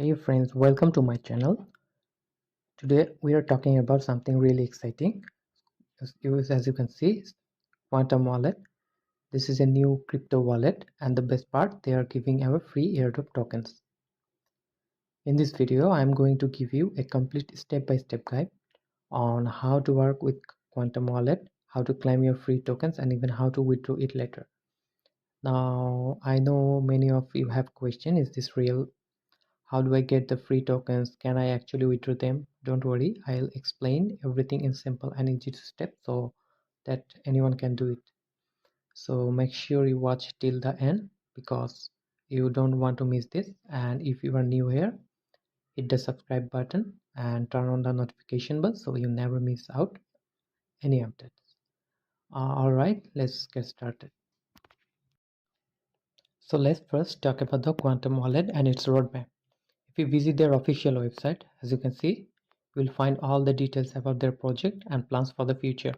Hey friends, welcome to my channel. Today we are talking about something really exciting. As you can see, Quantum Wallet. This is a new crypto wallet, and the best part, they are giving away free airdrop tokens. In this video, I am going to give you a complete step-by-step guide on how to work with Quantum Wallet, how to claim your free tokens, and even how to withdraw it later. Now, I know many of you have questioned, is this real? How do I get the free tokens? Can I actually withdraw them? Don't worry, I'll explain everything in simple and easy steps so that anyone can do it. So make sure you watch till the end because you don't want to miss this. And if you are new here, hit the subscribe button and turn on the notification bell so you never miss out any updates. Alright, let's get started. So let's first talk about the Quantum Wallet and its roadmap. If you visit their official website, as you can see, you will find all the details about their project and plans for the future.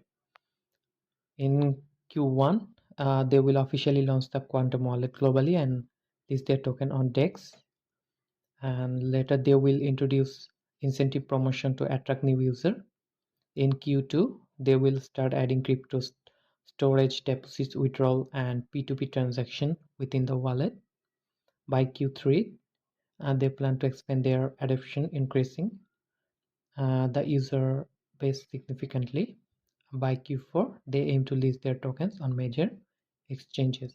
In Q1, they will officially launch the Quantum Wallet globally and list their token on DEX. And later they will introduce incentive promotion to attract new users. In Q2, they will start adding crypto storage, deposits, withdrawal, and P2P transaction within the wallet. By Q3, they plan to expand their adoption, increasing the user base significantly. By Q4, they aim to list their tokens on major exchanges.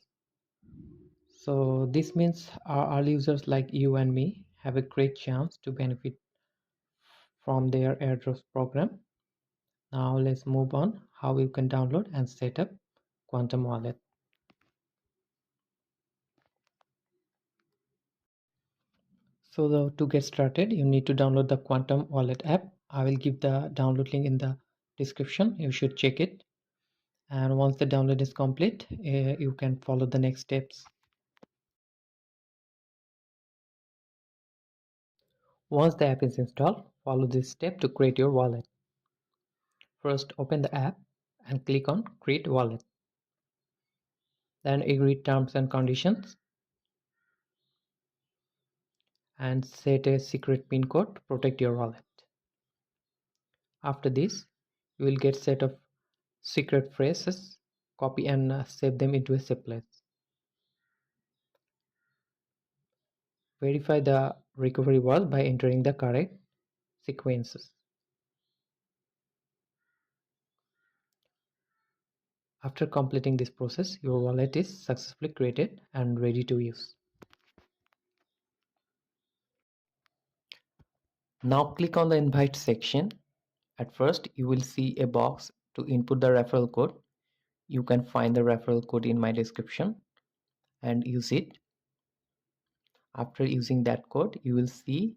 So this means our users like you and me have a great chance to benefit from their airdrops program. Now let's move on how you can download and set up Quantum Wallet. So to get started, you need to download the Quantum Wallet app. I will give the download link in the description. You should check it. And once the download is complete, you can follow the next steps. Once the app is installed, follow this step to create your wallet. First, open the app and click on Create Wallet. Then agree terms and conditions and set a secret PIN code to protect your wallet. After this, you will get set of secret phrases. Copy and save them into a safe place. Verify the recovery word by entering the correct sequences. After completing this process, your wallet is successfully created and ready to use. Now click on the invite section. At first, you will see a box to input the referral code. You can find the referral code in my description and use it. After using that code, you will see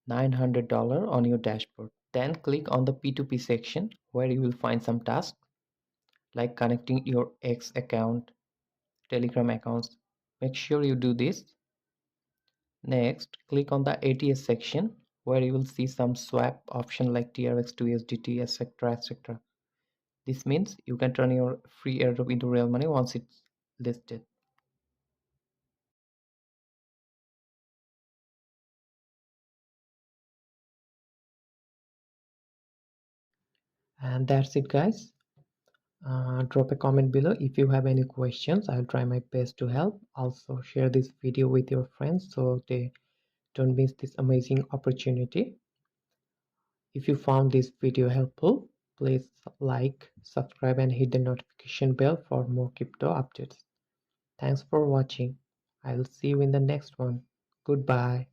$900 on your dashboard. Then click on the P2P section where you will find some tasks like connecting your X account, Telegram accounts. Make sure you do this. Next, click on the ATS section where you will see some swap option like TRX to USDT, etc. etc. This means you can turn your free airdrop into real money once it's listed. And that's it, guys. Drop a comment below if you have any questions. I'll try my best to help. Also share this video with your friends so they don't miss this amazing opportunity. If you found this video helpful, please like, subscribe and hit the notification bell for more crypto updates. Thanks for watching. I'll see you in the next one. Goodbye.